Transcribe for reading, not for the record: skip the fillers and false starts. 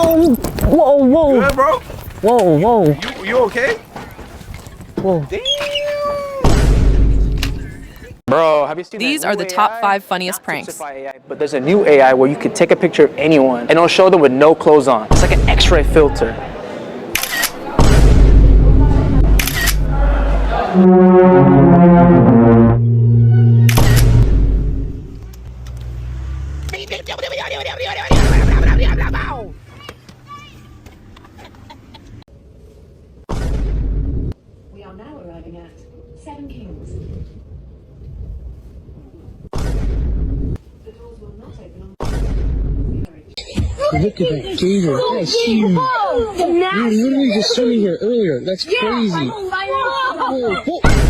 Oh, whoa, whoa. Good, bro? Whoa, whoa. You okay? Whoa. Damn. Bro, have you seen These that are new the top AI? 5 funniest Not pranks. Tipsify AI, but there's a new AI where you can take a picture of anyone and it'll show them with no clothes on. It's like an X-ray filter. We are now arriving at Seven Kings. The doors will not open on Look at that gator. That's huge. You literally just saw me here earlier. That's crazy. Whoa, whoa.